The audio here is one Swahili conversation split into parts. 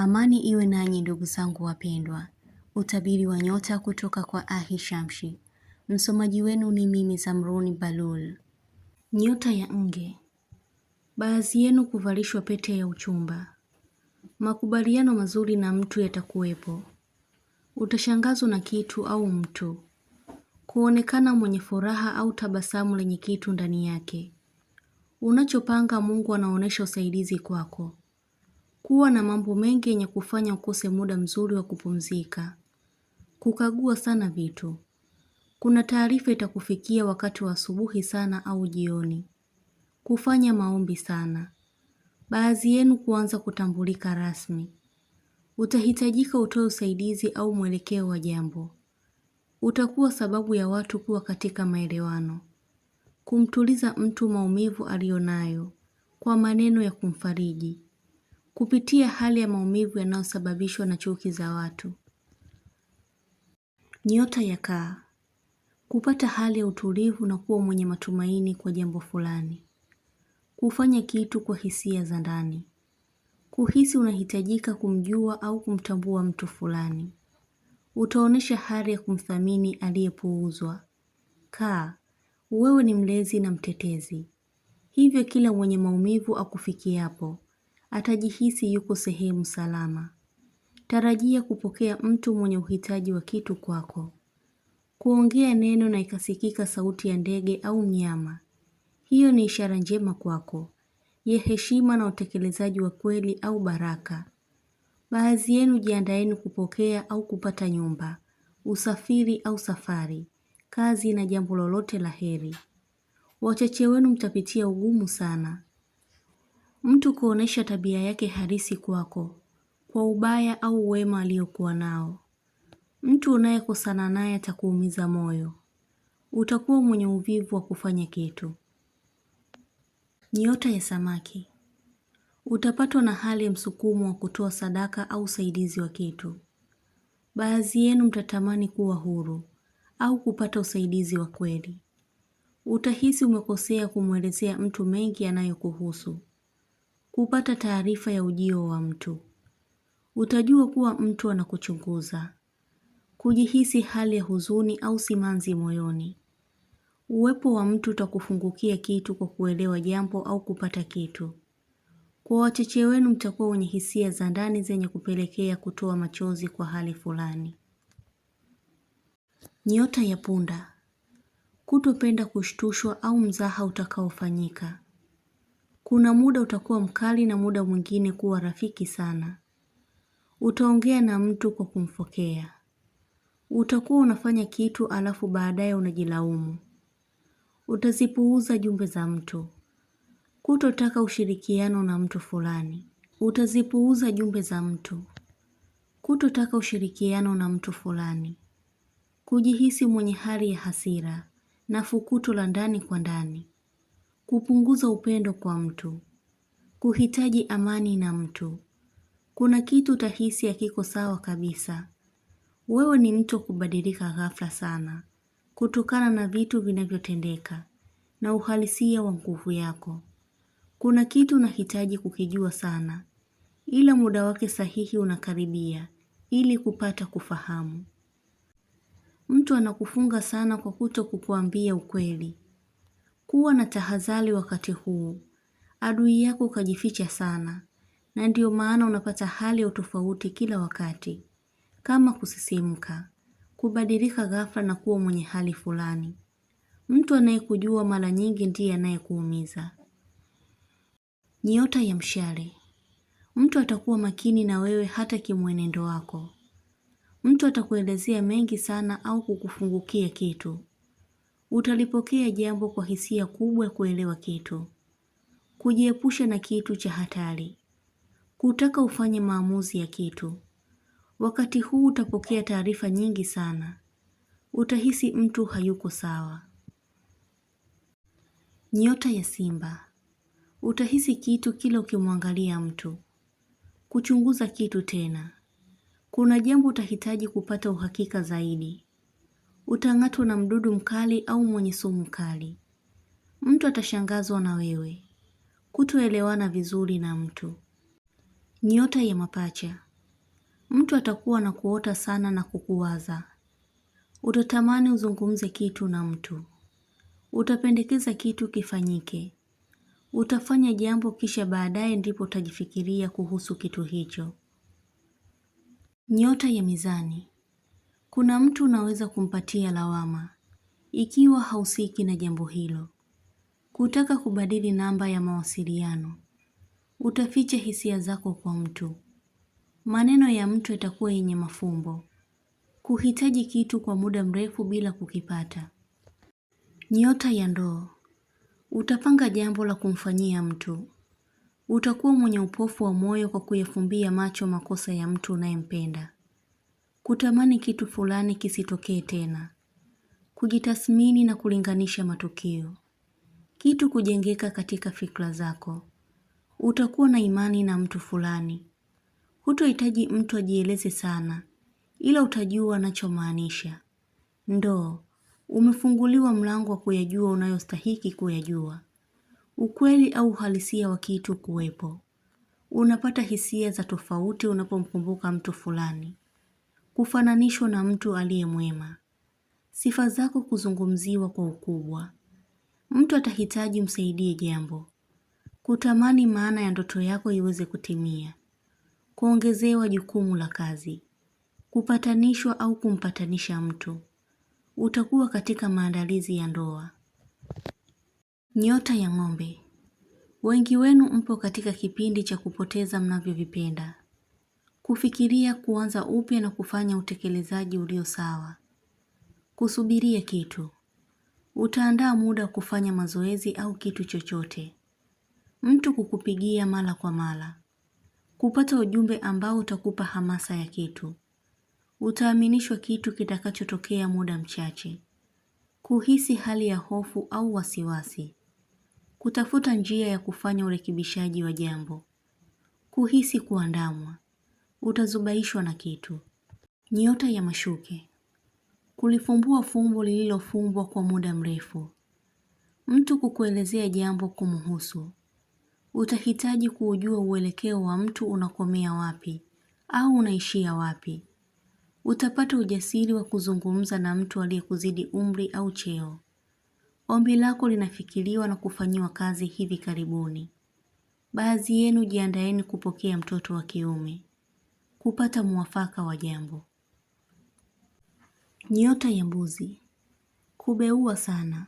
Amani iwe nanyi ndugu zangu wapendwa. Utabiri wa nyota kutoka kwa Ahishamshi. Msomaji wenu ni mimi Zamruni Balul. Nyota ya Nge. Baadhi yenu kuvalishwa pete ya uchumba. Makubaliano mazuri na mtu yatakuwepo. Utashangazwa na kitu au mtu. Kuonekana mwenye furaha au tabasamu lenye kitu ndani yake. Unachopanga Mungu anaonesha usaidizi kwako. Kuwa na mambo mengi yenye kufanya ukose muda mzuri wa kupumzika. Kukagua sana vitu. Kuna taarifa itakufikia wakati wa asubuhi sana au jioni. Kufanya maombi sana. Baadhi yenu kuanza kutambulika rasmi. Utahitajika utoe usaidizi au mwelekeo wa jambo. Utakuwa sababu ya watu kuwa katika maelewano. Kumtuliza mtu maumivu alionayo kwa maneno ya kumfariji. Kupitia hali ya maumivu yanayosababishwa na chuki za watu. Nyota ya Kaa. Kupata hali ya utulivu na kuwa mwenye matumaini kwa jambo fulani. Kufanya kitu kwa hisia za ndani. Kuhisi unahitajika kumjua au kumtambua mtu fulani. Utaonesha hali ya kumthamini aliyepuuzwa. Kaa, wewe ni mlezi na mtetezi. Hivyo kila mwenye maumivu akufikiapo atajihisi yuko sehemu salama. Tarajia kupokea mtu mwenye uhitaji wa kitu kwako. Kuongea neno na ikasikika sauti ya ndege au mnyama. Hiyo ni ishara njema kwako, ya heshima na utekelezaji wa kweli au baraka. Baadhi yenu jiandaeni kupokea au kupata nyumba, usafiri au safari, kazi na jambo lolote la heri. Wachache wenu mtapitia ugumu sana. Mtu kuonesha tabia yake halisi kwako, kwa ubaya au wema aliokuwa nao. Mtu unayekosana naye atakuumiza moyo. Utakuwa mwenye uvivu wa kufanya kitu. Nyota ya Samaki. Utapatwa na hali ya msukumo wa kutoa sadaka au usaidizi wa kitu. Baadhi yenu mtatamani kuwa huru au kupata usaidizi wa kweli. Utahisi umekosea kumwelezea mtu mengi yanayokuhusu. Kupata taarifa ya ujio wa mtu. Utajua kuwa mtu anakuchunguza. Kujihisi hali ya huzuni au simanzi moyoni. Uwepo wa mtu utakufungukia kitu kwa kuelewa jambo au kupata kitu. Kwa wachache wenu mtakuwa wenye hisia za ndani zenye kupelekea kutoa machozi kwa hali fulani. Nyota ya Punda. Kutopenda kushtushwa au mzaha utakaofanyika. Kuna muda utakuwa mkali na muda mwingine kuwa rafiki sana. Utaongea na mtu kwa kumfokea. Utakuwa unafanya kitu alafu baadaye unajilaumu. Utazipuuza jumbe za mtu. Kutotaka ushirikiano na mtu fulani. Utazipuuza jumbe za mtu. Kutotaka ushirikiano na mtu fulani. Kujihisi mwenye hali ya hasira na fukuto la ndani kwa ndani. Kupunguza upendo kwa mtu. Kuhitaji amani na mtu. Kuna kitu utahisi hakiko sawa kabisa. Wewe ni mtu wa kubadilika ghafla sana, kutokana na vitu vinavyotendeka na uhalisia wa nguvu yako. Kuna kitu unahitaji kukijua sana, ila muda wake sahihi unakaribia ili kupata kufahamu. Mtu anakufunga sana kwa kutokukuambia ukweli. Kuwa na tahadhari wakati huu. Adui yako ukajificha sana, na ndio maana unapata hali ya utofauti kila wakati. Kama kusisimka, kubadilika ghafla na kuwa mwenye hali fulani. Mtu anayekujua mara nyingi ndiye anayekuumiza. Nyota ya Mshale. Mtu atakuwa makini na wewe hata kimwenendo wako. Mtu atakuelezea mengi sana au kukufungukia kitu. Utalipokea jambo kwa hisia kubwa ya kuelewa kitu. Kujiepusha na kitu cha hatari. Kutaka ufanye maamuzi ya kitu. Wakati huu utapokea taarifa nyingi sana. Utahisi mtu hayuko sawa. Nyota ya Simba. Utahisi kitu kila ukimwangalia mtu. Kuchunguza kitu tena. Kuna jambo utahitaji kupata uhakika zaidi. Utang'atwa na mdudu mkali au mwenye sumu kali. Mtu atashangazwa na wewe. Kutoelewana vizuri na mtu. Nyota ya Mapacha. Mtu atakuwa na kuota sana na kukuwaza. Utatamani uzungumze kitu na mtu. Utapendekeza kitu kifanyike. Utafanya jambo kisha baadaye ndipo utajifikiria kuhusu kitu hicho. Nyota ya Mizani. Kuna mtu unaweza kumpatia lawama ikiwa hausiki na jambo hilo. Kutaka kubadili namba ya mawasiliano. Utaficha hisia zako kwa mtu. Maneno ya mtu yatakuwa yenye mafumbo. Kuhitaji kitu kwa muda mrefu bila kukipata. Nyota ya Ndoo. Utapanga jambo la kumfanyia mtu. Utakuwa mwenye upofu wa moyo kwa kuyafumbia macho makosa ya mtu unayempenda. Kutamani kitu fulani kisitokee tena. Kujitathmini na kulinganisha matukio. Kitu kujengeka katika fikra zako. Utakuwa na imani na mtu fulani. Hutohitaji mtu ajieleze sana, ila utajua anachomaanisha. Ndoo, umefunguliwa mlango wa kuyajua unayostahiki kuyajua. Ukweli au uhalisia wa kitu kuwepo. Unapata hisia za tofauti unapomkumbuka mtu fulani. Kufananishwa na mtu aliye mwema. Sifa zako kuzungumziwa kwa ukubwa. Mtu atahitaji msaidie jambo. Kutamani maana ya ndoto yako iweze kutimia. Kuongezewa jukumu la kazi. Kupatanishwa au kumpatanisha mtu. Utakuwa katika maandalizi ya ndoa. Nyota ya Ng'ombe. Wengi wenu mpo katika kipindi cha kupoteza mnavyovipenda. Kufikiria kuanza upya na kufanya utekelezaji ulio sawa. Kusubiria kitu. Utaandaa muda wa kufanya mazoezi au kitu chochote. Mtu kukupigia mara kwa mara. Kupata ujumbe ambao utakupa hamasa ya kitu. Utaaminishwa kitu kitakachotokea muda mchache. Kuhisi hali ya hofu au wasiwasi. Kutafuta njia ya kufanya urekebishaji wa jambo. Kuhisi kuandamwa. Utazubaishwa na kitu. Nyota ya Mashuke. Kulifumbua fumbo lililofumbwa kwa muda mrefu. Mtu kukuelezea jambo kumhusu. Utahitaji kuujua uelekeo wa mtu unakomea wapi au unaishia wapi. Utapata ujasiri wa kuzungumza na mtu aliyekuzidi umri au cheo. Ombi lako linafikiriwa na kufanyiwa kazi hivi karibuni. Baadhi yenu jiandaeni kupokea mtoto wa kiume. Kupata muafaka wa jambo. Nyota ya Mbuzi. Kubeua sana.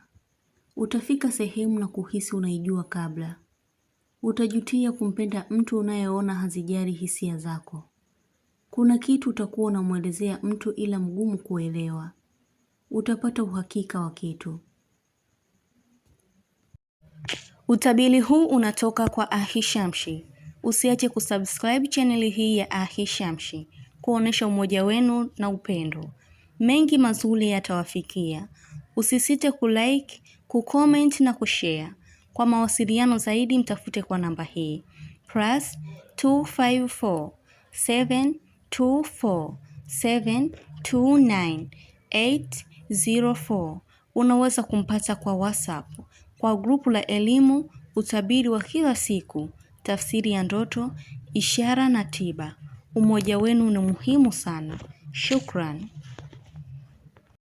Utafika sehemu na kuhisi unaijua kabla. Utajutia kumpenda mtu unayeona hazijali hisia zako. Kuna kitu utakuwa unamwelezea mtu ila mgumu kuelewa. Utapata uhakika wa kitu. Utabiri huu unatoka kwa Ahishamshi. Usiache kusubscribe chaneli hii ya Ahishamshi kuonesha umoja wenu na upendo. Mengi mazuri yatawafikia. Usisite kulike, kucomment na kushare. Kwa mawasiliano zaidi mtafute kwa namba hii +254 724 729 804. Unaweza kumpata kwa WhatsApp, kwa grupu la elimu, utabiri wa kila siku, tafsiri ya ndoto, ishara na tiba. Umoja wenu ni muhimu sana. Shukran.